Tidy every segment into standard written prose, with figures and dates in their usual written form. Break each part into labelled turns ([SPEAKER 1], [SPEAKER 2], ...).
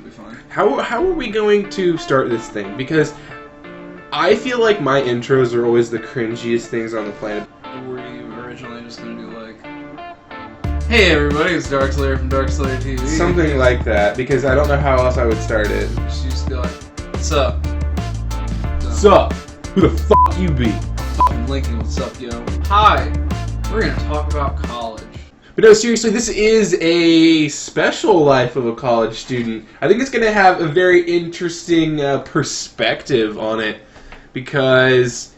[SPEAKER 1] be fine.
[SPEAKER 2] How are we going to start this thing? Because I feel like my intros are always the cringiest things on the planet.
[SPEAKER 1] Were you originally just gonna do like, "Hey everybody, it's Darkslayer from DarkslayerTV"?
[SPEAKER 2] Something like that, because I don't know how else I would start it.
[SPEAKER 1] You just go like, "What's up?
[SPEAKER 2] What's up? Who the fuck you be?"
[SPEAKER 1] Fucking Lincoln, what's up, yo? Hi, we're gonna talk about college.
[SPEAKER 2] But no, seriously, this is a special life of a college student. I think it's going to have a very interesting perspective on it, because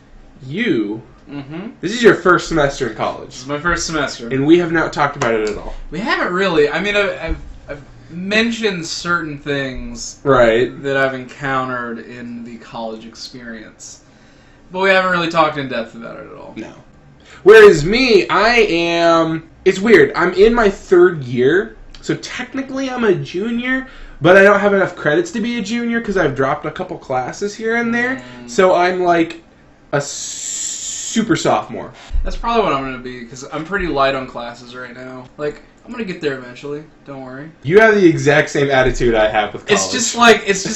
[SPEAKER 2] this is your first semester in college.
[SPEAKER 1] This is my first semester.
[SPEAKER 2] And we have not talked about it at all.
[SPEAKER 1] We haven't really. I mean, I've mentioned certain things
[SPEAKER 2] that
[SPEAKER 1] I've encountered in the college experience, but we haven't really talked in depth about it at all.
[SPEAKER 2] No. Whereas me, it's weird. I'm in my third year, so technically I'm a junior, but I don't have enough credits to be a junior because I've dropped a couple classes here and there. So I'm like a super sophomore.
[SPEAKER 1] That's probably what I'm going to be, because I'm pretty light on classes right now. Like, I'm going to get there eventually. Don't worry.
[SPEAKER 2] You have the exact same attitude I have with college.
[SPEAKER 1] It's just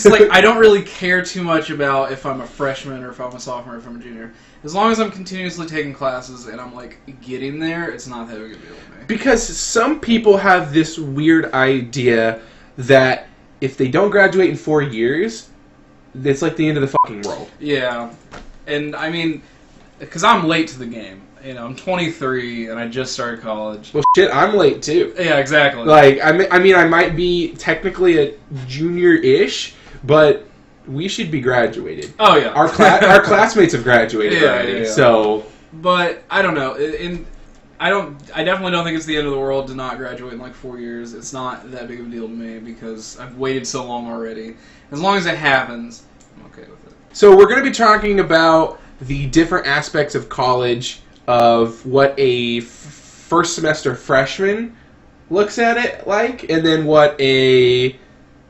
[SPEAKER 1] like I don't really care too much about if I'm a freshman or if I'm a sophomore or if I'm a junior. As long as I'm continuously taking classes and I'm like getting there, it's not that big a deal to me.
[SPEAKER 2] Because some people have this weird idea that if they don't graduate in 4 years, it's like the end of the fucking world.
[SPEAKER 1] Yeah. And I mean, because I'm late to the game. You know, I'm 23 and I just started college.
[SPEAKER 2] Well, shit, I'm late too.
[SPEAKER 1] Yeah, exactly.
[SPEAKER 2] Like, I mean, I might be technically a junior-ish, but we should be graduated.
[SPEAKER 1] Oh yeah,
[SPEAKER 2] our classmates have graduated already.
[SPEAKER 1] Yeah.
[SPEAKER 2] So,
[SPEAKER 1] but I don't know. I definitely don't think it's the end of the world to not graduate in like 4 years. It's not that big of a deal to me because I've waited so long already. As long as it happens, I'm okay with it.
[SPEAKER 2] So we're going to be talking about the different aspects of college, of what a first semester freshman looks at it like, and then what a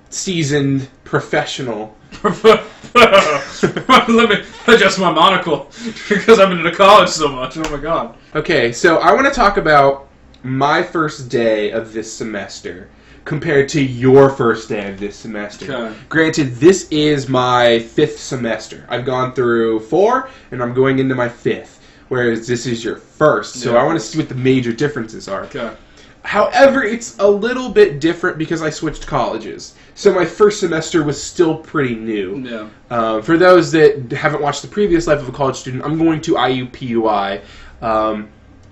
[SPEAKER 2] seasoned professional.
[SPEAKER 1] Let me adjust my monocle because I've been to college so much. Oh my god.
[SPEAKER 2] Okay, so I want to talk about my first day of this semester compared to your first day of this semester.
[SPEAKER 1] Okay.
[SPEAKER 2] Granted, this is my 5th semester. I've gone through 4, and I'm going into my 5th, whereas this is your first. So I want to see what the major differences are.
[SPEAKER 1] Okay.
[SPEAKER 2] However, it's a little bit different because I switched colleges. So my first semester was still pretty new.
[SPEAKER 1] Yeah.
[SPEAKER 2] For those that haven't watched the previous Life of a College Student, I'm going to IUPUI.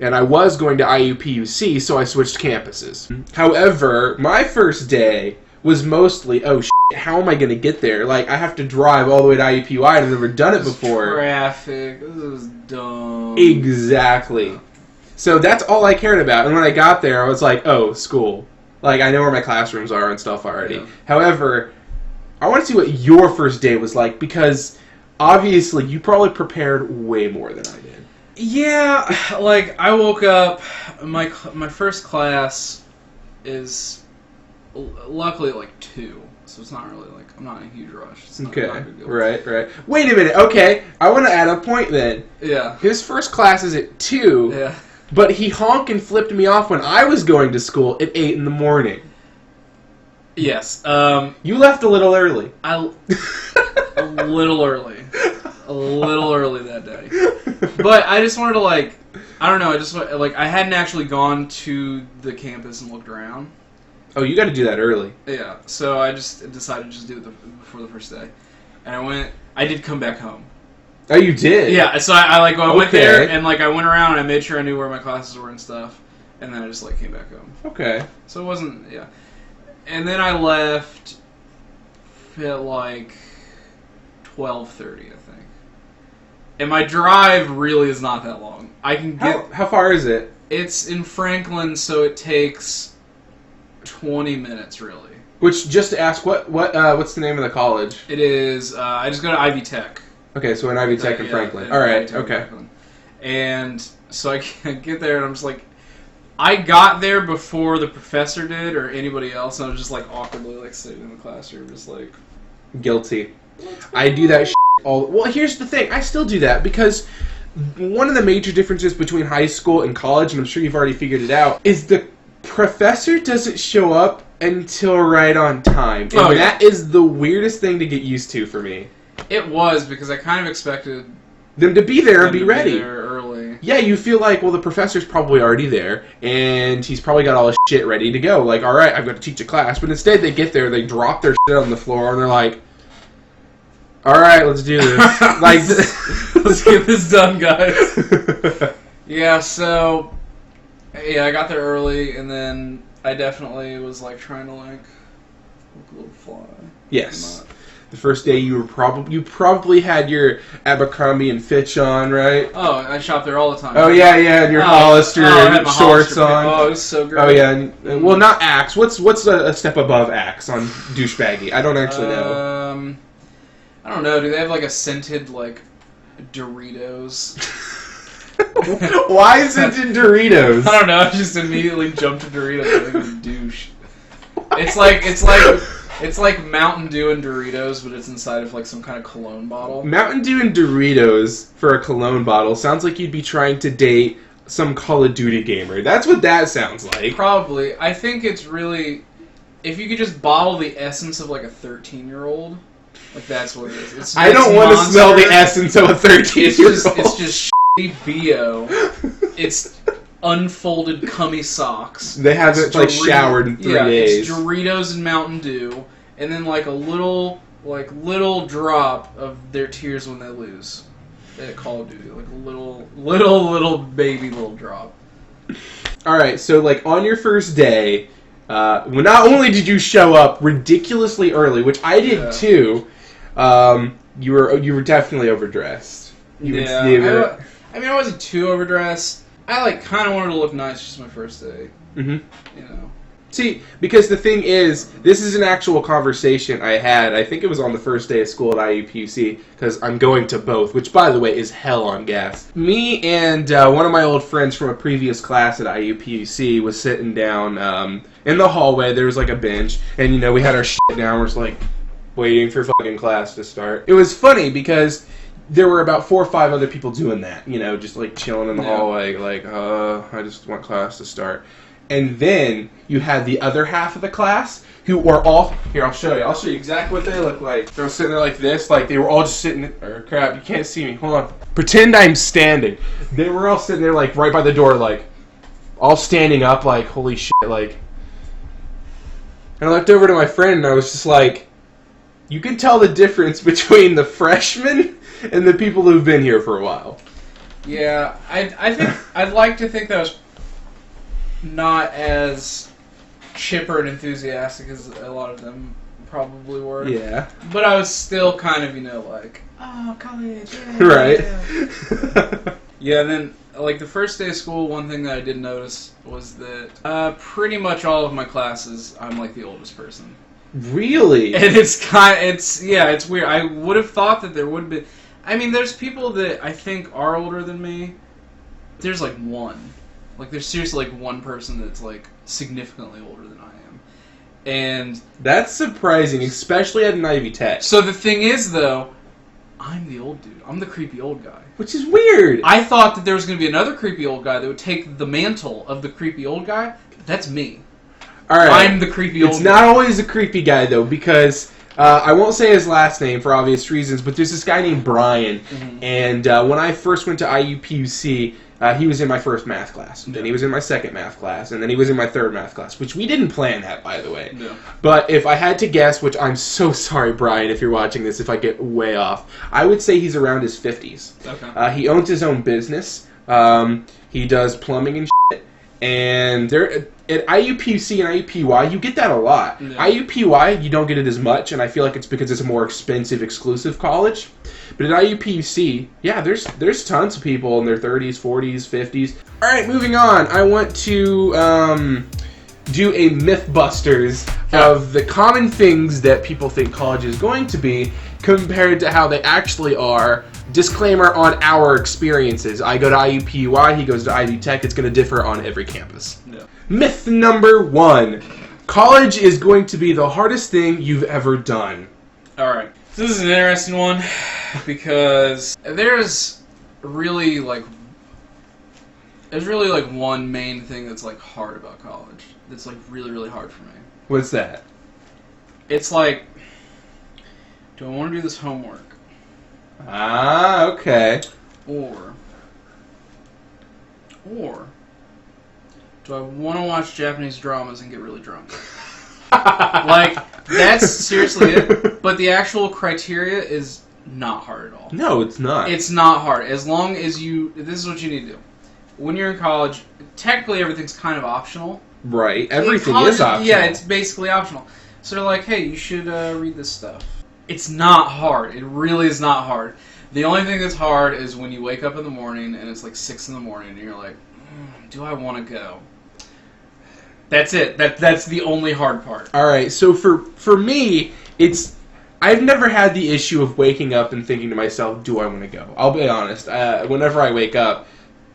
[SPEAKER 2] And I was going to IUPUC, so I switched campuses. However, my first day was mostly, oh shit, how am I going to get there? Like, I have to drive all the way to IUPUI, and I've never done it before.
[SPEAKER 1] Traffic. This is dumb.
[SPEAKER 2] Exactly. So that's all I cared about. And when I got there, I was like, oh, school. Like, I know where my classrooms are and stuff already.
[SPEAKER 1] Yeah.
[SPEAKER 2] However, I want to see what your first day was like, because obviously you probably prepared way more than I did.
[SPEAKER 1] Yeah, like, I woke up, my first class is luckily like 2, so it's not really like, I'm not in a huge rush. It's not a big deal.
[SPEAKER 2] Right. Wait a minute, okay, I want to add a point then.
[SPEAKER 1] Yeah.
[SPEAKER 2] His first class is at 2,
[SPEAKER 1] yeah.
[SPEAKER 2] But he honked and flipped me off when I was going to school at 8 in the morning.
[SPEAKER 1] Yes.
[SPEAKER 2] You left a little early.
[SPEAKER 1] A little early. A little early that day. But I just wanted to, like, I don't know, I hadn't actually gone to the campus and looked around.
[SPEAKER 2] Oh, you got to do that early.
[SPEAKER 1] Yeah, so I just decided to just do it before the first day. And I did come back home.
[SPEAKER 2] Oh, you did?
[SPEAKER 1] Yeah, so I went there, and, like, I went around and I made sure I knew where my classes were and stuff. And then I just, like, came back home.
[SPEAKER 2] Okay.
[SPEAKER 1] So it wasn't, yeah. And then I left at, like, 12:30, I think. And my drive really is not that long. I can get...
[SPEAKER 2] How far is it?
[SPEAKER 1] It's in Franklin, so it takes 20 minutes, really.
[SPEAKER 2] Which, just to ask, what's the name of the college?
[SPEAKER 1] It is, I just go to Ivy Tech.
[SPEAKER 2] Okay, so an Ivy Tech in Franklin. All right, okay.
[SPEAKER 1] And so I get there, and I'm just like... I got there before the professor did, or anybody else, and I was just, like, awkwardly, like, sitting in the classroom, just like...
[SPEAKER 2] Guilty. I do that all... Well, here's the thing. I still do that, because one of the major differences between high school and college, and I'm sure you've already figured it out, is the professor doesn't show up until right on time. And that is the weirdest thing to get used to for me.
[SPEAKER 1] It was, because I kind of expected
[SPEAKER 2] them to be there and be ready.
[SPEAKER 1] Be there early.
[SPEAKER 2] Yeah, you feel like, well, the professor's probably already there, and he's probably got all his shit ready to go. Like, all right, I've got to teach a class. But instead, they get there, they drop their shit on the floor, and they're like, all right, let's do this. Like,
[SPEAKER 1] let's get this done, guys. Yeah, so, yeah, I got there early, and then I definitely was, like, trying to, like, look a little fly.
[SPEAKER 2] Yes. The first day you probably had your Abercrombie and Fitch on, right?
[SPEAKER 1] Oh, I shop there all the time.
[SPEAKER 2] Oh yeah, and your Hollister shorts on.
[SPEAKER 1] Oh, it was so great.
[SPEAKER 2] Oh yeah, and, well, not Axe. What's a step above Axe on douchebaggy? I don't actually know.
[SPEAKER 1] I don't know. Do they have like a scented like Doritos?
[SPEAKER 2] Why scented Doritos?
[SPEAKER 1] I don't know. I just immediately jumped to Doritos. Like a douche. It's like Mountain Dew and Doritos, but it's inside of like some kind of cologne bottle.
[SPEAKER 2] Mountain Dew and Doritos for a cologne bottle sounds like you'd be trying to date some Call of Duty gamer. That's what that sounds like.
[SPEAKER 1] Probably. I think it's really... If you could just bottle the essence of like a 13-year-old, like that's what it is.
[SPEAKER 2] I don't want to smell the essence of a 13-year-old.
[SPEAKER 1] It's just shitty BO. It's unfolded cummy socks.
[SPEAKER 2] They haven't like showered in 3 days.
[SPEAKER 1] It's Doritos and Mountain Dew, and then like a little drop of their tears when they lose at Call of Duty, like a little baby drop.
[SPEAKER 2] All right, so like on your first day, well, not only did you show up ridiculously early, which I did too, you were definitely overdressed.
[SPEAKER 1] I mean, I wasn't too overdressed. I like kind of wanted to look nice just my first day. Mm-hmm. You know.
[SPEAKER 2] See, because the thing is, this is an actual conversation I had. I think it was on the first day of school at IUPUC, because I'm going to both, which, by the way, is hell on gas. Me and one of my old friends from a previous class at IUPUC was sitting down in the hallway. There was like a bench, and you know, we had our shit down. We're just like waiting for fucking class to start. It was funny because there were about 4 or 5 other people doing that, you know, just like chilling in the hallway, like, I just want class to start. And then you had the other half of the class who were all, here, I'll show you exactly what they look like. They were sitting there like this, like they were all just sitting, or crap, you can't see me, hold on. Pretend I'm standing. They were all sitting there like right by the door, like, all standing up, like, holy shit, like. And I looked over to my friend and I was just like, you can tell the difference between the freshmen and the people who've been here for a while.
[SPEAKER 1] Yeah, I think I'd like to think that was not as chipper and enthusiastic as a lot of them probably were.
[SPEAKER 2] Yeah.
[SPEAKER 1] But I was still kind of, you know, like, oh, college, yeah.
[SPEAKER 2] Right.
[SPEAKER 1] Yeah, and then, like, the first day of school, one thing that I did notice was that pretty much all of my classes, I'm, like, the oldest person.
[SPEAKER 2] Really?
[SPEAKER 1] And it's weird. I would have thought that there would be... I mean, there's people that I think are older than me. There's, like, one. Like, there's seriously, like, one person that's, like, significantly older than I am. And...
[SPEAKER 2] That's surprising, especially at an Ivy Tech.
[SPEAKER 1] So the thing is, though, I'm the old dude. I'm the creepy old guy.
[SPEAKER 2] Which is weird.
[SPEAKER 1] I thought that there was going to be another creepy old guy that would take the mantle of the creepy old guy. That's me.
[SPEAKER 2] All right.
[SPEAKER 1] I'm the creepy old guy.
[SPEAKER 2] It's not always a creepy guy, though, because... I won't say his last name for obvious reasons, but there's this guy named Brian, and when I first went to IUPUC, he was in my first math class, then he was in my second math class, and then he was in my third math class, which we didn't plan that, by the way.
[SPEAKER 1] No.
[SPEAKER 2] But if I had to guess, which I'm so sorry, Brian, if you're watching this, if I get way off, I would say he's around his 50s.
[SPEAKER 1] Okay.
[SPEAKER 2] He owns his own business. He does plumbing and shit. And at IUPUC and IUPUI, you get that a lot. Yeah. IUPUI, you don't get it as much, and I feel like it's because it's a more expensive, exclusive college. But at IUPUC, yeah, there's tons of people in their 30s, 40s, 50s. All right, moving on. I want to do a Mythbusters of the common things that people think college is going to be compared to how they actually are. Disclaimer on our experiences. I go to IUPUI, he goes to Ivy Tech. It's going to differ on every campus.
[SPEAKER 1] Yeah.
[SPEAKER 2] Myth number 1. College is going to be the hardest thing you've ever done.
[SPEAKER 1] Alright. So this is an interesting one because there's really like one main thing that's like hard about college. That's like really, really hard for me.
[SPEAKER 2] What's that?
[SPEAKER 1] It's like, do I want to do this homework?
[SPEAKER 2] Ah, okay.
[SPEAKER 1] Or do I want to watch Japanese dramas and get really drunk? Like, that's seriously it. But the actual criteria is not hard at all.
[SPEAKER 2] No, it's not.
[SPEAKER 1] It's not hard. As long as you... This is what you need to do. When you're in college, technically everything's kind of optional.
[SPEAKER 2] Right. Everything
[SPEAKER 1] College,
[SPEAKER 2] is optional.
[SPEAKER 1] Yeah, it's basically optional. So they're like, hey, you should read this stuff. It's not hard. It really is not hard. The only thing that's hard is when you wake up in the morning and it's like 6 in the morning and you're like, do I want to go? That's it. That's the only hard part.
[SPEAKER 2] All right. So for me, it's I've never had the issue of waking up and thinking to myself, do I want to go? I'll be honest. Whenever I wake up,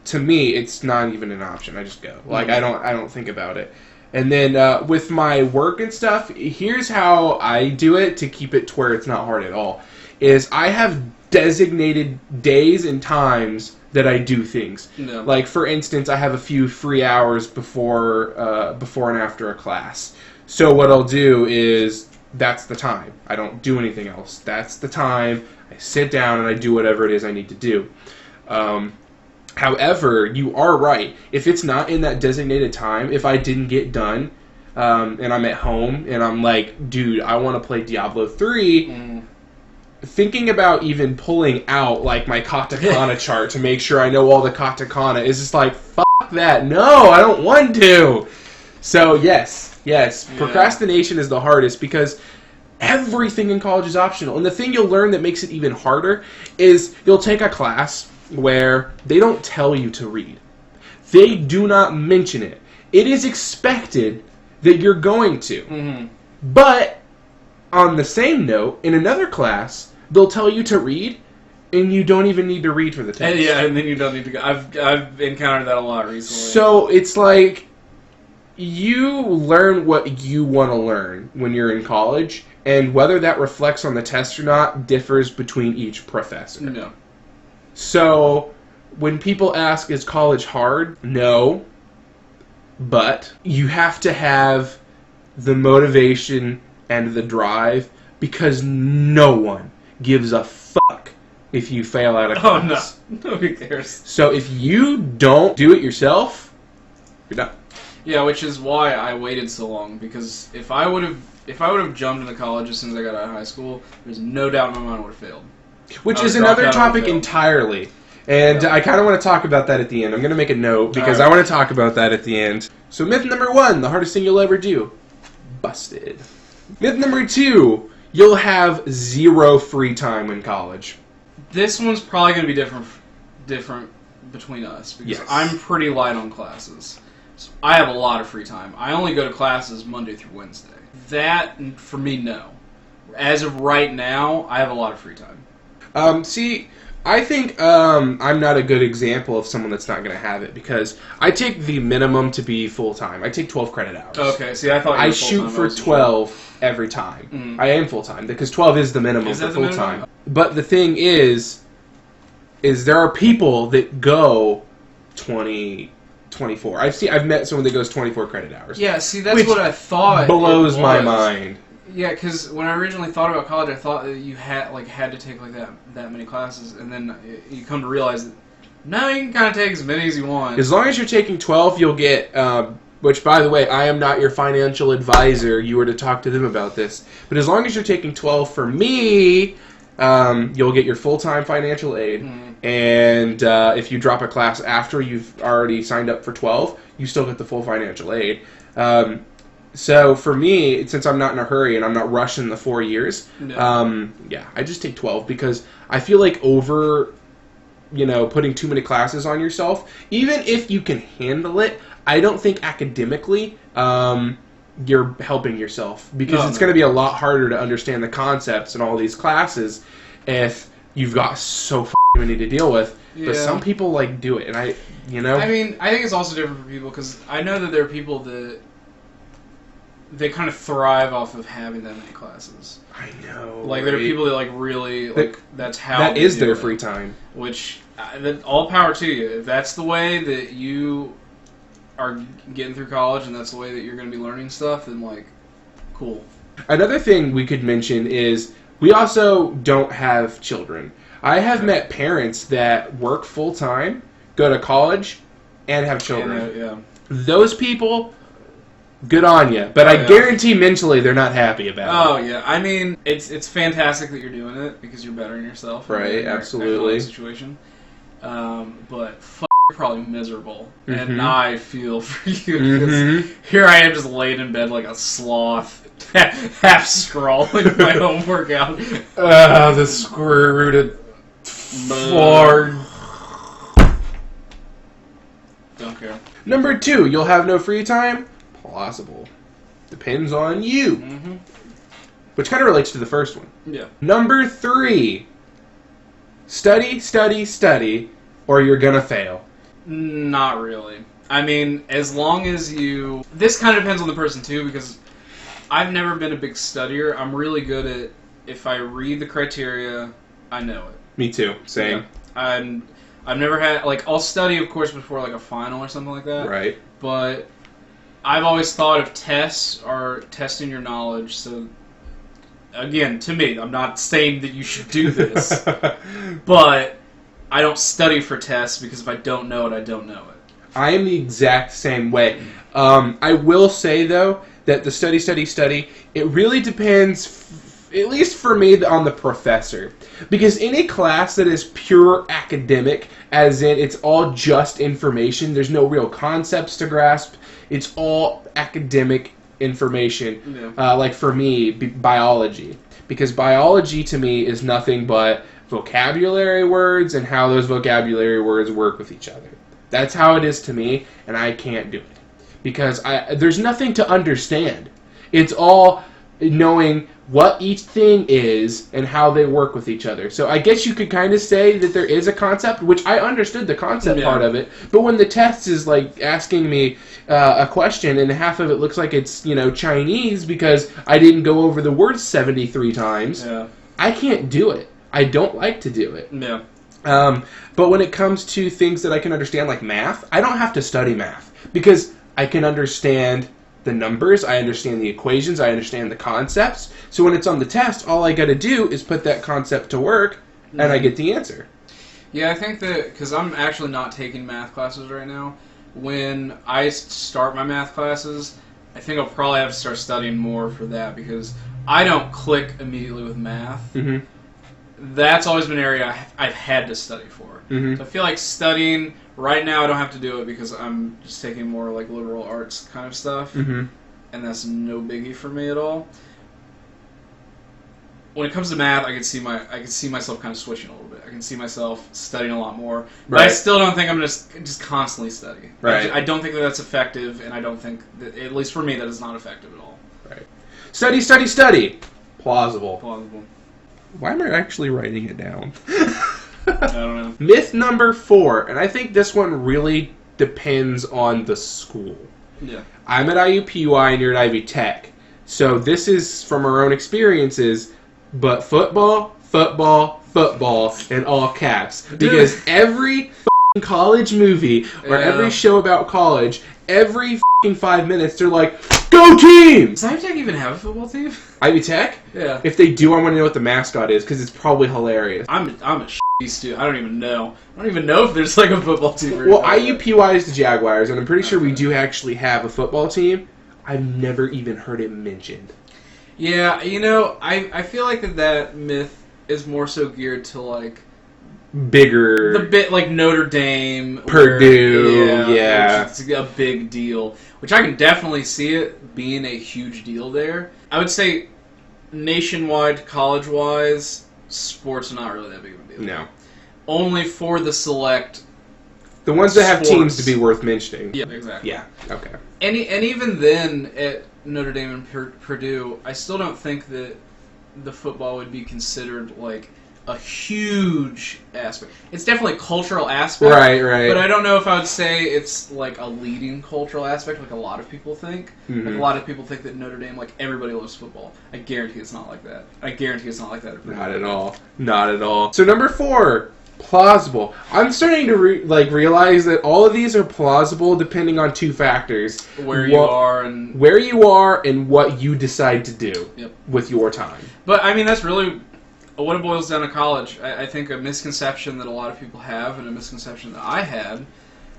[SPEAKER 2] to me, it's not even an option. I just go. Like I don't think about it. And then with my work and stuff, here's how I do it to keep it to where it's not hard at all. Is I have designated days and times that I do things.
[SPEAKER 1] No.
[SPEAKER 2] Like for instance, I have a few free hours before and after a class. So what I'll do is that's the time. I don't do anything else. That's the time. I sit down and I do whatever it is I need to do. However, you are right. If it's not in that designated time, if I didn't get done, and I'm at home and I'm like, dude, I want to play Diablo 3, thinking about even pulling out like my katakana chart to make sure I know all the katakana is just like, fuck that. No, I don't want to. So yes, yeah. Procrastination is the hardest because everything in college is optional. And the thing you'll learn that makes it even harder is you'll take a class where they don't tell you to read. They do not mention it. It is expected that you're going to. But on the same note, in another class, they'll tell you to read, and you don't even need to read for the test.
[SPEAKER 1] And then you don't need to go. I've encountered that a lot recently.
[SPEAKER 2] So it's like you learn what you want to learn when you're in college, and whether that reflects on the test or not differs between each professor.
[SPEAKER 1] No.
[SPEAKER 2] So when people ask, is college hard? No. But you have to have the motivation and the drive because no one gives a fuck if you fail out of class.
[SPEAKER 1] Oh, no. Nobody cares.
[SPEAKER 2] So if you don't do it yourself, you're done.
[SPEAKER 1] Yeah, which is why I waited so long, because if I would have jumped into college as soon as I got out of high school, there's no doubt in my mind I would have failed.
[SPEAKER 2] Which is another topic entirely. And I kind of want to talk about that at the end. I'm going to make a note because I want to talk about that at the end. So myth number 1, the hardest thing you'll ever do. Busted. Myth number 2, you'll have 0 free time in college.
[SPEAKER 1] This one's probably going to be different between us because
[SPEAKER 2] Yes.
[SPEAKER 1] I'm pretty light on classes. So I have a lot of free time. I only go to classes Monday through Wednesday. That, for me, no. As of right now, I have a lot of free time.
[SPEAKER 2] See, I think I'm not a good example of someone that's not going to have it because I take the minimum to be full-time. I take 12 credit hours.
[SPEAKER 1] Okay, see, I thought you
[SPEAKER 2] I
[SPEAKER 1] were
[SPEAKER 2] shoot
[SPEAKER 1] full-time.
[SPEAKER 2] for 12 every time. I am full-time because 12 is the minimum
[SPEAKER 1] Is
[SPEAKER 2] for
[SPEAKER 1] that the
[SPEAKER 2] full-time.
[SPEAKER 1] minimum?
[SPEAKER 2] But the thing is there are people that go 20, 24. I've met someone that goes 24 credit hours.
[SPEAKER 1] Yeah, see, that's
[SPEAKER 2] Which
[SPEAKER 1] what I thought.
[SPEAKER 2] blows
[SPEAKER 1] it
[SPEAKER 2] my
[SPEAKER 1] was.
[SPEAKER 2] mind.
[SPEAKER 1] Yeah, because when I originally thought about college, I thought that you had to take like that many classes, and then you come to realize that no, you can kind of take as many as you want.
[SPEAKER 2] As long as you're taking 12, you'll get. Which, by the way, I am not your financial advisor. You were to talk to them about this. But as long as you're taking 12 for me, you'll get your full-time financial aid. And if you drop a class after you've already signed up for 12, you still get the full financial aid. So for me, since I'm not in a hurry and I'm not rushing the 4 years, I just take 12 because I feel like putting too many classes on yourself, even if you can handle it, I don't think academically you're helping yourself because it's going to be a lot harder to understand the concepts in all these classes if you've got so many to deal with.
[SPEAKER 1] Yeah.
[SPEAKER 2] But some people do it, and I
[SPEAKER 1] mean, I think it's also different for people because I know that there are people that they kind of thrive off of having that many classes.
[SPEAKER 2] I know.
[SPEAKER 1] Like there are people that really that's how
[SPEAKER 2] that
[SPEAKER 1] they
[SPEAKER 2] is
[SPEAKER 1] do
[SPEAKER 2] their
[SPEAKER 1] it.
[SPEAKER 2] free time.
[SPEAKER 1] Which all power to you. If that's the way that you are getting through college and that's the way that you're going to be learning stuff, then Cool.
[SPEAKER 2] Another thing we could mention is we also don't have children. I have met parents that work full-time, go to college, and have children.
[SPEAKER 1] Yeah.
[SPEAKER 2] Those people, good on you. But I guarantee mentally they're not happy about it.
[SPEAKER 1] Oh, yeah. I mean, it's fantastic that you're doing it because you're bettering yourself.
[SPEAKER 2] Right, absolutely.
[SPEAKER 1] Situation. But you're probably miserable. And I feel for you because here I am just laying in bed like a sloth, half scrawling my own workout.
[SPEAKER 2] The square rooted Ford.
[SPEAKER 1] Don't care.
[SPEAKER 2] Number 2, you'll have no free time? Plausible. Depends on you. Which kind of relates to the first one.
[SPEAKER 1] Yeah.
[SPEAKER 2] Number 3, study, study, study, or you're gonna fail.
[SPEAKER 1] Not really. I mean, as long as you... This kind of depends on the person, too, because I've never been a big studier. I'm really good at, if I read the criteria, I know it.
[SPEAKER 2] Me too. Same.
[SPEAKER 1] Yeah. I've never had... Like, I'll study, of course, before, like, a final or something like that.
[SPEAKER 2] Right.
[SPEAKER 1] But I've always thought of tests are testing your knowledge, so... Again, to me, I'm not saying that you should do this, but I don't study for tests because if I don't know it, I don't know it.
[SPEAKER 2] I am the exact same way. I will say, though, that the study, it really depends, at least for me, on the professor. Because any class that is pure academic, as in it's all just information, there's no real concepts to grasp, it's all academic information.
[SPEAKER 1] Yeah.
[SPEAKER 2] Like for me, biology. Because biology to me is nothing but vocabulary words and how those vocabulary words work with each other. That's how it is to me, and I can't do it. Because there's nothing to understand. It's all knowing what each thing is and how they work with each other. So I guess you could kind of say that there is a concept, which I understood the concept part of it, but when the test is like asking me a question and half of it looks like it's, Chinese because I didn't go over the words 73 times, I can't do it. I don't like to do it.
[SPEAKER 1] Yeah.
[SPEAKER 2] But when it comes to things that I can understand, like math, I don't have to study math because I can understand the numbers, I understand the equations, I understand the concepts. So when it's on the test, all I got to do is put that concept to work, and I get the answer.
[SPEAKER 1] Yeah, I think that, because I'm actually not taking math classes right now, when I start my math classes, I think I'll probably have to start studying more for that, because I don't click immediately with math.
[SPEAKER 2] Mm-hmm.
[SPEAKER 1] That's always been an area I've had to study for.
[SPEAKER 2] Mm-hmm.
[SPEAKER 1] So I feel like studying, right now I don't have to do it because I'm just taking more like liberal arts kind of stuff,
[SPEAKER 2] Mm-hmm.
[SPEAKER 1] and that's no biggie for me at all. When it comes to math, I can see myself kind of switching a little bit. I can see myself studying a lot more, but I still don't think I'm going to just constantly study.
[SPEAKER 2] Right.
[SPEAKER 1] I don't think that that's effective, and I don't think that, at least for me, that is not effective at all.
[SPEAKER 2] Right. Study, study, study. Plausible.
[SPEAKER 1] Plausible.
[SPEAKER 2] Why am I actually writing it down?
[SPEAKER 1] I don't know.
[SPEAKER 2] Myth number 4, and I think this one really depends on the school.
[SPEAKER 1] Yeah.
[SPEAKER 2] I'm at IUPUI and you're at Ivy Tech, so this is from our own experiences, but football, in all caps. Because every f***ing college movie or every show about college, every f***ing 5 minutes, they're like, go team!
[SPEAKER 1] Does Ivy Tech even have a football team?
[SPEAKER 2] Ivy Tech?
[SPEAKER 1] Yeah.
[SPEAKER 2] If they do, I want to know what the mascot is, because it's probably hilarious.
[SPEAKER 1] I'm a shitty student. I don't even know. I don't even know if there's like a football team.
[SPEAKER 2] Well, IUPUI is the Jaguars, and I'm pretty sure we do actually have a football team. I've never even heard it mentioned.
[SPEAKER 1] Yeah, I feel like that myth is more so geared to like
[SPEAKER 2] Bigger.
[SPEAKER 1] the bit like Notre Dame,
[SPEAKER 2] Purdue, yeah.
[SPEAKER 1] It's a big deal, which I can definitely see it being a huge deal there. I would say nationwide, college-wise, sports are not really that big of a deal.
[SPEAKER 2] No.
[SPEAKER 1] Only for the select.
[SPEAKER 2] The ones that have
[SPEAKER 1] sports.
[SPEAKER 2] teams to be worth mentioning.
[SPEAKER 1] Yeah, exactly.
[SPEAKER 2] Yeah, okay.
[SPEAKER 1] And even then, at Notre Dame and Purdue, I still don't think that the football would be considered like a huge aspect. It's definitely a cultural aspect.
[SPEAKER 2] Right.
[SPEAKER 1] But I don't know if I would say it's like a leading cultural aspect like a lot of people think.
[SPEAKER 2] Mm-hmm.
[SPEAKER 1] Like a lot of people think that Notre Dame, like everybody loves football. I guarantee it's not like that. I guarantee it's not like that at Purdue.
[SPEAKER 2] Not at all. Not at all. So number 4, Plausible. I'm starting to realize that all of these are plausible depending on two factors:
[SPEAKER 1] where you are and
[SPEAKER 2] what you decide to do with your time.
[SPEAKER 1] But I mean, that's really what it boils down to college. I think a misconception that a lot of people have, and a misconception that I had,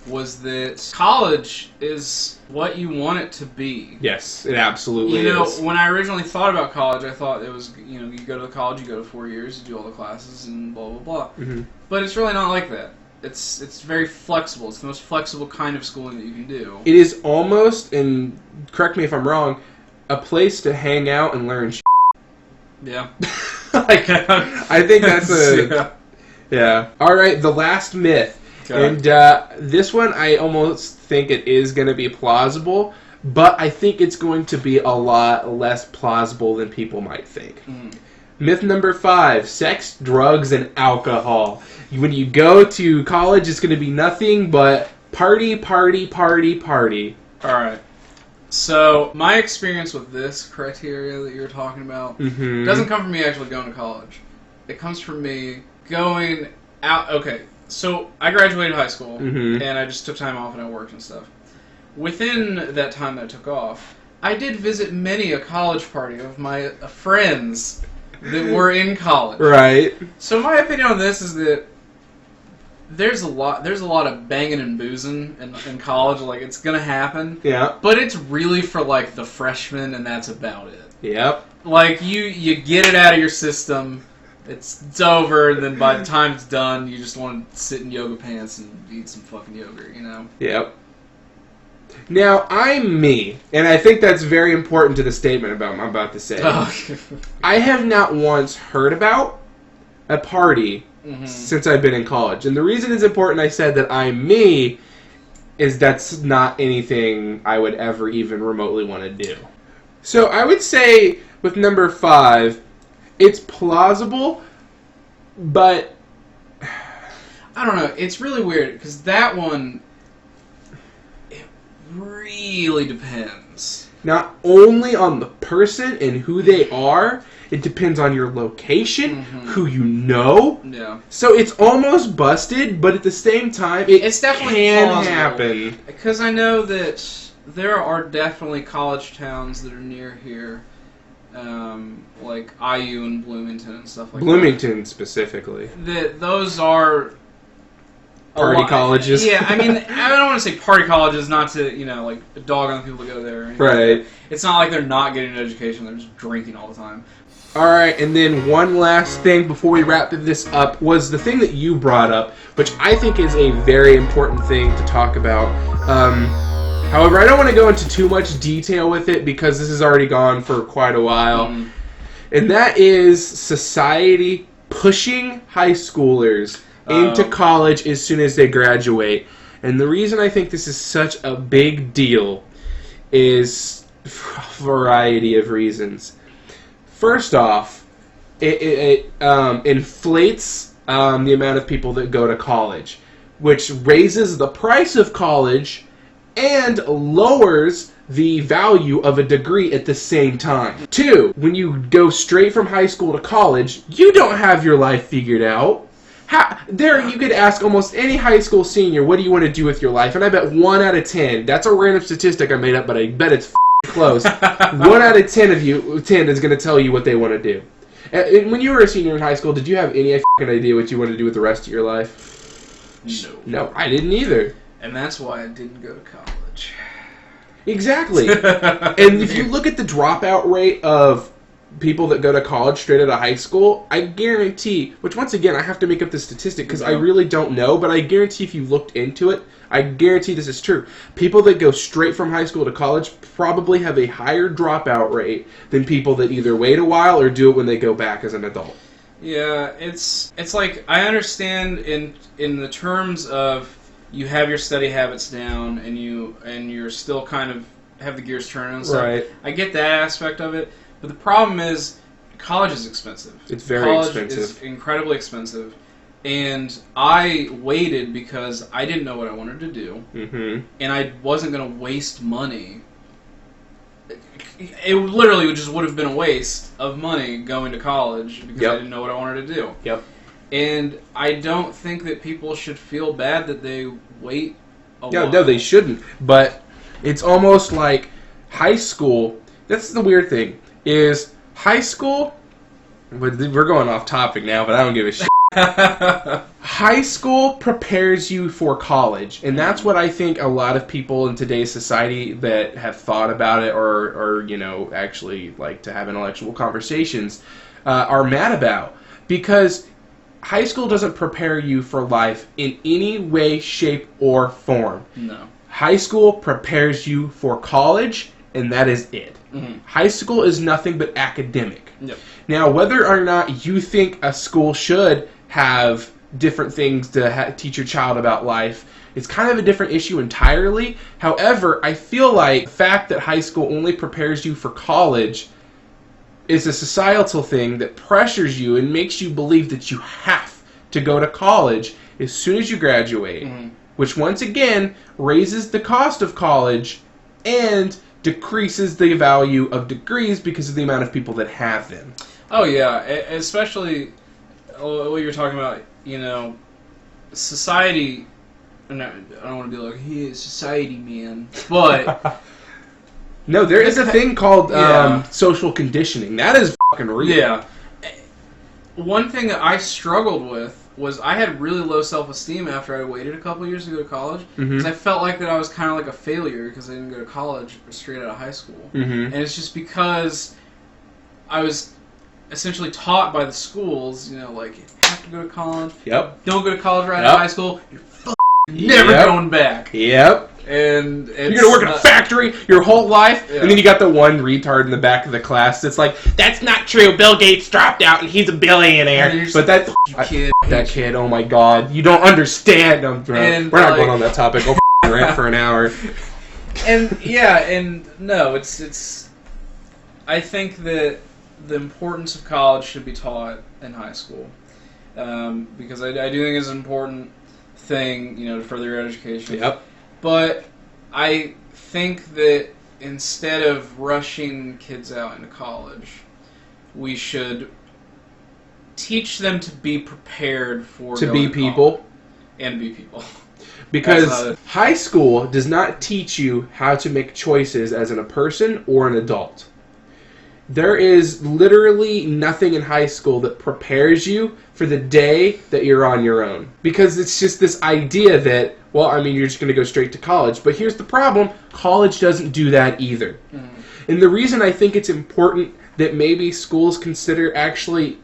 [SPEAKER 1] was that college is what you want it to be.
[SPEAKER 2] Yes, it absolutely
[SPEAKER 1] is. When I originally thought about college, I thought it was, you go to the college, you go to 4 years, you do all the classes, and blah, blah, blah.
[SPEAKER 2] Mm-hmm.
[SPEAKER 1] But it's really not like that. It's very flexible. It's the most flexible kind of schooling that you can do.
[SPEAKER 2] It is almost, and correct me if I'm wrong, a place to hang out and learn shit.
[SPEAKER 1] Yeah.
[SPEAKER 2] I think that's Yeah. Alright, the last myth.
[SPEAKER 1] Okay.
[SPEAKER 2] And this one, I almost think it is going to be plausible, but I think it's going to be a lot less plausible than people might think. Myth number 5, sex, drugs, and alcohol. When you go to college, it's going to be nothing but party, party, party, party.
[SPEAKER 1] Alright. So, my experience with this criteria that you're talking about doesn't come from me actually going to college. It comes from me going out... Okay. So, I graduated high school, and I just took time off and I worked and stuff. Within that time that I took off, I did visit many a college party of my friends that were in college.
[SPEAKER 2] Right.
[SPEAKER 1] So, my opinion on this is that there's a lot of banging and boozing in college. Like, it's going to happen.
[SPEAKER 2] Yeah.
[SPEAKER 1] But it's really for, like, the freshmen, and that's about it.
[SPEAKER 2] Yep.
[SPEAKER 1] Like, you get it out of your system. It's over, and then by the time it's done, you just want to sit in yoga pants and eat some fucking yogurt,
[SPEAKER 2] Yep. Now, I'm me, and I think that's very important to the statement I'm about to say. I have not once heard about a party since I've been in college. And the reason it's important I said that I'm me is that's not anything I would ever even remotely want to do. So I would say with number 5... it's plausible, but...
[SPEAKER 1] I don't know. It's really weird, because that one... it really depends.
[SPEAKER 2] Not only on the person and who they are, it depends on your location, who you know.
[SPEAKER 1] Yeah.
[SPEAKER 2] So it's almost busted, but at the same time, it's definitely can
[SPEAKER 1] plausible.
[SPEAKER 2] happen.
[SPEAKER 1] Because I know that there are definitely college towns that are near here. Like IU and Bloomington and stuff like
[SPEAKER 2] Bloomington specifically.
[SPEAKER 1] Those are
[SPEAKER 2] party colleges.
[SPEAKER 1] Yeah, I mean, I don't want to say party colleges, not to, like, dog on the people that go there.
[SPEAKER 2] Right.
[SPEAKER 1] It's not like they're not getting an education, they're just drinking all the time.
[SPEAKER 2] Alright, and then one last thing before we wrap this up was the thing that you brought up, which I think is a very important thing to talk about. However, I don't want to go into too much detail with it because this has already gone for quite a while. And that is society pushing high schoolers into college as soon as they graduate. And the reason I think this is such a big deal is for a variety of reasons. First off, it inflates the amount of people that go to college, which raises the price of college and lowers the value of a degree at the same time. 2, when you go straight from high school to college, you don't have your life figured out. You could ask almost any high school senior, what do you want to do with your life? And I bet 1 out of 10, that's a random statistic I made up, but I bet it's close. 1 out of 10 is going to tell you what they want to do. And when you were a senior in high school, did you have any idea what you wanted to do with the rest of your life? No, I didn't either.
[SPEAKER 1] And that's why I didn't go to college.
[SPEAKER 2] Exactly. And if you look at the dropout rate of people that go to college straight out of high school, I guarantee, which once again, I have to make up the statistic because I really don't know, but I guarantee if you looked into it, I guarantee this is true. People that go straight from high school to college probably have a higher dropout rate than people that either wait a while or do it when they go back as an adult.
[SPEAKER 1] Yeah, it's like, I understand in the terms of you have your study habits down and you're still kind of have the gears turning and stuff.
[SPEAKER 2] Right.
[SPEAKER 1] I get that aspect of it, but the problem is college is expensive.
[SPEAKER 2] It's very expensive.
[SPEAKER 1] College is incredibly expensive. And I waited because I didn't know what I wanted to do. And I wasn't going to waste money. It literally just would have been a waste of money going to college because I didn't know what I wanted to do. And I don't think that people should feel bad that they wait a while.
[SPEAKER 2] No, they shouldn't. But it's almost like high school. That's the weird thing. Is high school... We're going off topic now, but I don't give a shit. High school prepares you for college, and that's what I think a lot of people in today's society that have thought about it or you know, actually like to have intellectual conversations are mad about. Because high school doesn't prepare you for life in any way, shape, or form.
[SPEAKER 1] No.
[SPEAKER 2] High school prepares you for college, and that is it.
[SPEAKER 1] Mm-hmm.
[SPEAKER 2] High school is nothing but academic.
[SPEAKER 1] Yep.
[SPEAKER 2] Now, whether or not you think a school should have different things to teach your child about life, it's kind of a different issue entirely. However, I feel like the fact that high school only prepares you for college is a societal thing that pressures you and makes you believe that you have to go to college as soon as you graduate,
[SPEAKER 1] Mm-hmm.
[SPEAKER 2] which once again raises the cost of college and decreases the value of degrees because of the amount of people that have them.
[SPEAKER 1] Oh yeah, especially what you're talking about, you know, society, and I don't want to be like, hey, society, man, but...
[SPEAKER 2] No, there is a thing called
[SPEAKER 1] Yeah.
[SPEAKER 2] social conditioning. That is fucking real.
[SPEAKER 1] Yeah. One thing that I struggled with was I had really low self-esteem after I waited a couple years to go to college, because I felt like that I was kind of like a failure because I didn't go to college straight out of high school. And it's just because I was essentially taught by the schools, you know, like, you have to go to college.
[SPEAKER 2] Yep.
[SPEAKER 1] Don't go to college right
[SPEAKER 2] Yep.
[SPEAKER 1] out of high school. You're never
[SPEAKER 2] Yep.
[SPEAKER 1] going back.
[SPEAKER 2] Yep.
[SPEAKER 1] And it's,
[SPEAKER 2] You're gonna work in a factory your whole life,
[SPEAKER 1] Yeah.
[SPEAKER 2] and then you got the one retard in the back of the class that's like, "That's not true. Bill Gates dropped out, and he's a billionaire."
[SPEAKER 1] And you're just
[SPEAKER 2] But that
[SPEAKER 1] kid.
[SPEAKER 2] that kid, oh my god, you don't understand.
[SPEAKER 1] And,
[SPEAKER 2] We're not
[SPEAKER 1] like-
[SPEAKER 2] going on that topic. I'll rant for an hour.
[SPEAKER 1] And yeah, and no, it's. I think that the importance of college should be taught in high school, because I do think it's an important thing, you know, to further your education.
[SPEAKER 2] Yep.
[SPEAKER 1] But I think that instead of rushing kids out into college, we should teach them to be prepared for
[SPEAKER 2] To
[SPEAKER 1] going
[SPEAKER 2] be
[SPEAKER 1] to
[SPEAKER 2] people.
[SPEAKER 1] college. And be people.
[SPEAKER 2] Because
[SPEAKER 1] That's
[SPEAKER 2] high school does not teach you how to make choices as a person or an adult. There is literally nothing in high school that prepares you for the day that you're on your own. Because it's just this idea that, well, I mean, you're just going to go straight to college. But here's the problem. College doesn't do that either. And the reason I think it's important that maybe schools consider actually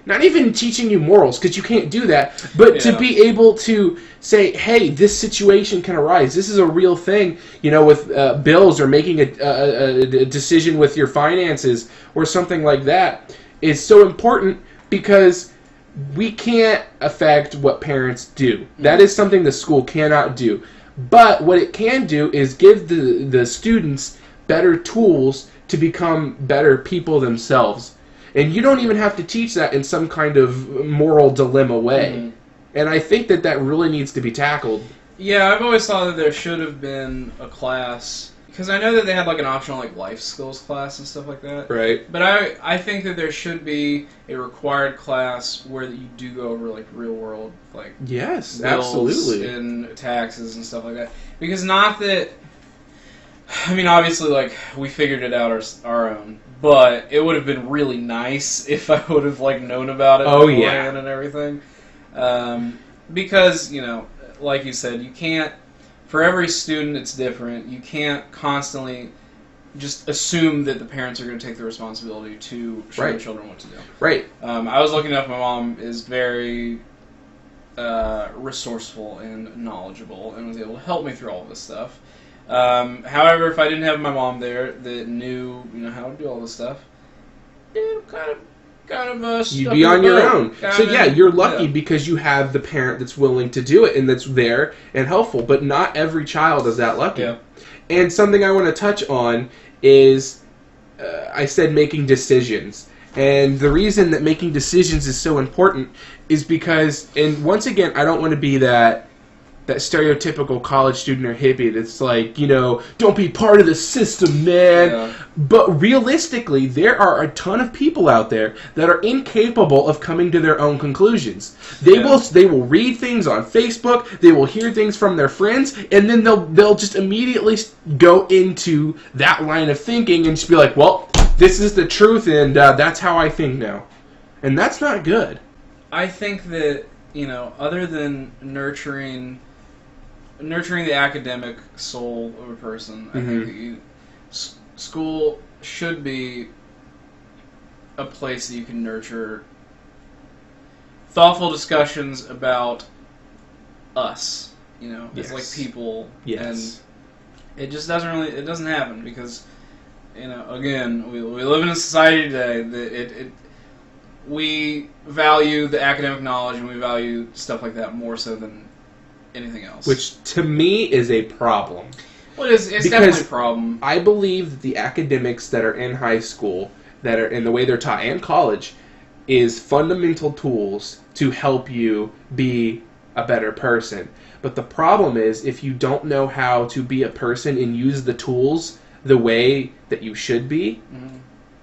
[SPEAKER 2] not even teaching you morals, because you can't do that, but to be able to say, hey, this situation can arise. This is a real thing, you know, with bills or making a decision with your finances or something like that is so important, because we can't affect what parents do. That is something the school cannot do. But what it can do is give the students better tools to become better people themselves. And you don't even have to teach that in some kind of moral dilemma way. And I think that that really needs to be tackled.
[SPEAKER 1] Yeah, I've always thought that there should have been a class, because I know that they had like an optional like life skills class and stuff like that.
[SPEAKER 2] Right.
[SPEAKER 1] But I think that there should be a required class where you do go over like real world like
[SPEAKER 2] Yes,
[SPEAKER 1] bills
[SPEAKER 2] absolutely.
[SPEAKER 1] and taxes and stuff like that. Because not that, I mean, obviously like we figured it out our own, but it would have been really nice if I would have like known about it beforehand and everything. Because, you know, like you said, you can't, for every student it's different. You can't constantly just assume that the parents are going to take the responsibility to show the children what to do.
[SPEAKER 2] Right.
[SPEAKER 1] I was looking up, my mom is very resourceful and knowledgeable and was able to help me through all this stuff. However, if I didn't have my mom there that knew, you know, how to do all this stuff, kind of
[SPEAKER 2] you'd be on your own. So yeah, you're lucky
[SPEAKER 1] yeah.
[SPEAKER 2] because you have the parent that's willing to do it and that's there and helpful. But not every child is that lucky.
[SPEAKER 1] Yeah.
[SPEAKER 2] And something I want to touch on is, I said making decisions. And the reason that making decisions is so important is because, and once again, I don't want to be that stereotypical college student or hippie that's like, you know, don't be part of the system, man.
[SPEAKER 1] Yeah.
[SPEAKER 2] But realistically, there are a ton of people out there that are incapable of coming to their own conclusions. They will read things on Facebook, they will hear things from their friends, and then they'll just immediately go into that line of thinking and just be like, well, this is the truth, and that's how I think now. And that's not good.
[SPEAKER 1] I think that, other than nurturing the academic soul of a person, I think that school should be a place that you can nurture thoughtful discussions about us, as like people, and it just doesn't happen because, again, we live in a society today that we value the academic knowledge and we value stuff like that more so than anything else.
[SPEAKER 2] Which, to me, is a problem.
[SPEAKER 1] Well, it's definitely a problem.
[SPEAKER 2] I believe that the academics that are in high school, that are in the way they're taught, and college, is fundamental tools to help you be a better person. But the problem is, if you don't know how to be a person and use the tools the way that you should be,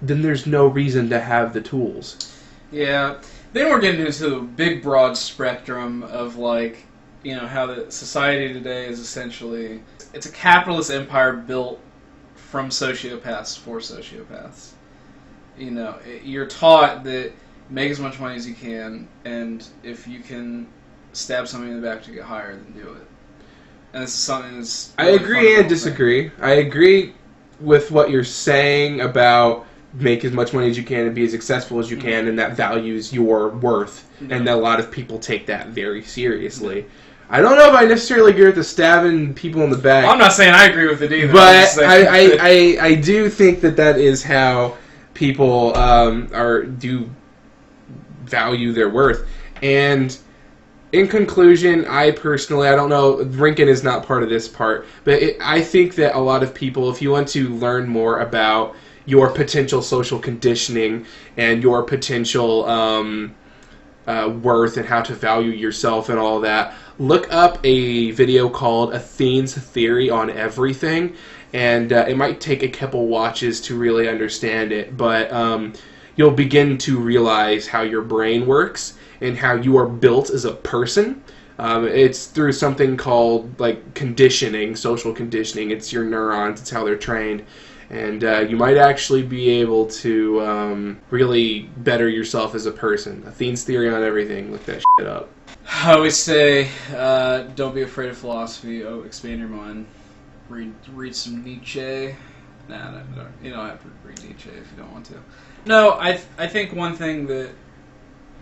[SPEAKER 2] then there's no reason to have the tools.
[SPEAKER 1] Yeah. Then we're getting into a big, broad spectrum of, how the society today is essentially... It's a capitalist empire built from sociopaths for sociopaths. You're taught that make as much money as you can, and if you can stab somebody in the back to get higher, then do it. And this is something that's...
[SPEAKER 2] I agree and disagree. I agree with what you're saying about make as much money as you can and be as successful as you can, and that values your worth, and that a lot of people take that very seriously. I don't know if I necessarily agree with the stabbing people in the back.
[SPEAKER 1] Well, I'm not saying I agree with it either.
[SPEAKER 2] But I do think that is how people do value their worth. And in conclusion, I don't know, Rinkin is not part of this part, but I think that a lot of people, if you want to learn more about your potential social conditioning and your potential worth and how to value yourself and all that, look up a video called Athene's Theory on Everything, and it might take a couple watches to really understand it, but you'll begin to realize how your brain works and how you are built as a person. It's through something called conditioning, social conditioning. It's your neurons, it's how they're trained. And you might actually be able to really better yourself as a person. Athene's Theory on Everything. Look that shit up.
[SPEAKER 1] I always say, don't be afraid of philosophy. Expand your mind. Read some Nietzsche. No, you don't have to read Nietzsche if you don't want to. No, I think one thing that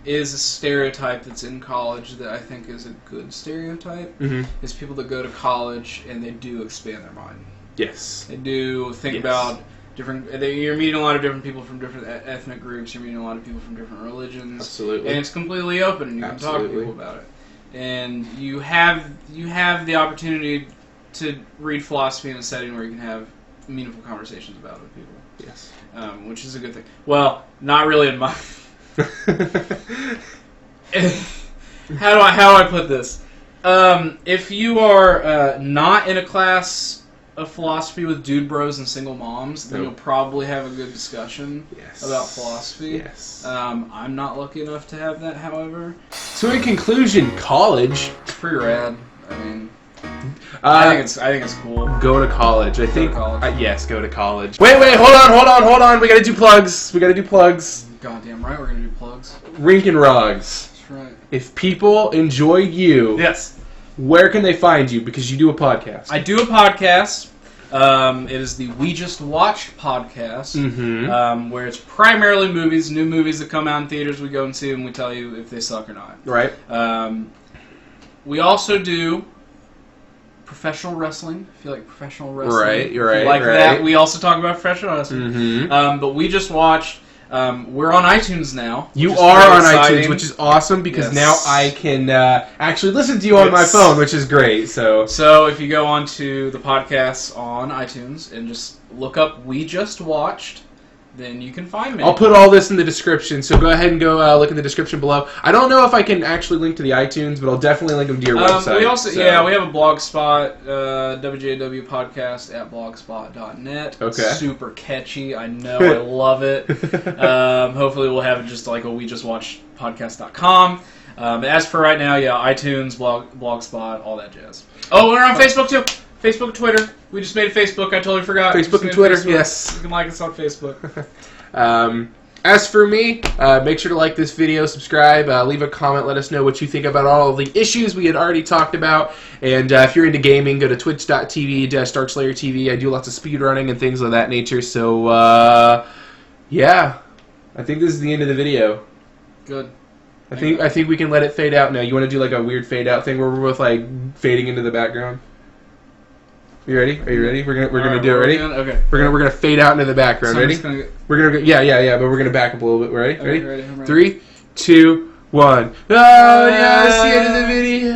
[SPEAKER 1] is a stereotype that's in college that I think is a good stereotype is people that go to college and they do expand their mind.
[SPEAKER 2] Yes.
[SPEAKER 1] They do think about different... You're meeting a lot of different people from different ethnic groups. You're meeting a lot of people from different religions.
[SPEAKER 2] Absolutely.
[SPEAKER 1] And it's completely open, and you can talk to people about it. And you have the opportunity to read philosophy in a setting where you can have meaningful conversations about it with people.
[SPEAKER 2] Yes.
[SPEAKER 1] Which is a good thing. Well, not really in my... How do I put this? If you are not in a class of philosophy with dude bros and single moms, then you'll probably have a good discussion about philosophy.
[SPEAKER 2] Yes.
[SPEAKER 1] I'm not lucky enough to have that, however.
[SPEAKER 2] So in conclusion, college...
[SPEAKER 1] It's pretty rad. I mean... I think it's cool.
[SPEAKER 2] Go to college. I think...
[SPEAKER 1] college.
[SPEAKER 2] Yes, go to college. Wait, hold on. We gotta do plugs.
[SPEAKER 1] Goddamn right, we're gonna do plugs.
[SPEAKER 2] Rinkin Rugs.
[SPEAKER 1] That's right.
[SPEAKER 2] If people enjoy you...
[SPEAKER 1] Yes.
[SPEAKER 2] Where can they find you? Because you do a podcast.
[SPEAKER 1] I do a podcast. It is the We Just Watched podcast, where it's primarily movies, new movies that come out in theaters. We go and see them. We tell you if they suck or not.
[SPEAKER 2] Right.
[SPEAKER 1] We also do professional wrestling. If you like professional wrestling,
[SPEAKER 2] right.
[SPEAKER 1] That. We also talk about professional wrestling. But We Just Watched. We're on iTunes now.
[SPEAKER 2] You are on iTunes, which is awesome because now I can actually listen to you on my phone, which is great. So
[SPEAKER 1] if you go onto the podcast on iTunes and just look up We Just Watched, then you can find me.
[SPEAKER 2] I'll put all this in the description, so go ahead and go look in the description below. I don't know if I can actually link to the iTunes, but I'll definitely link them to your website.
[SPEAKER 1] We also, we have a blog spot, WJW podcast at blogspot.net.
[SPEAKER 2] Okay.
[SPEAKER 1] Super catchy. I know. I love it. Hopefully we'll have it just like a We Just Watched podcast.com. But as for right now, iTunes, Blogspot, all that jazz. Oh, we're on Facebook too. Facebook and Twitter. We just made a Facebook. I totally forgot.
[SPEAKER 2] Facebook and Twitter, yes.
[SPEAKER 1] You can like us on Facebook.
[SPEAKER 2] As for me, make sure to like this video, subscribe, leave a comment, let us know what you think about all of the issues we had already talked about. And if you're into gaming, go to twitch.tv/DarkslayerTV. I do lots of speedrunning and things of that nature. So, yeah. I think this is the end of the video.
[SPEAKER 1] Good.
[SPEAKER 2] I think we can let it fade out now. You want to do like a weird fade out thing where we're both like fading into the background? You ready? Are you ready? We're gonna do it. Ready?
[SPEAKER 1] Okay.
[SPEAKER 2] We're gonna fade out into the background. Ready? We're gonna go, yeah. But we're gonna back up a little bit. Ready?
[SPEAKER 1] Okay, ready? I'm ready.
[SPEAKER 2] 3, 2, 1. Oh yeah, that's the end of the video.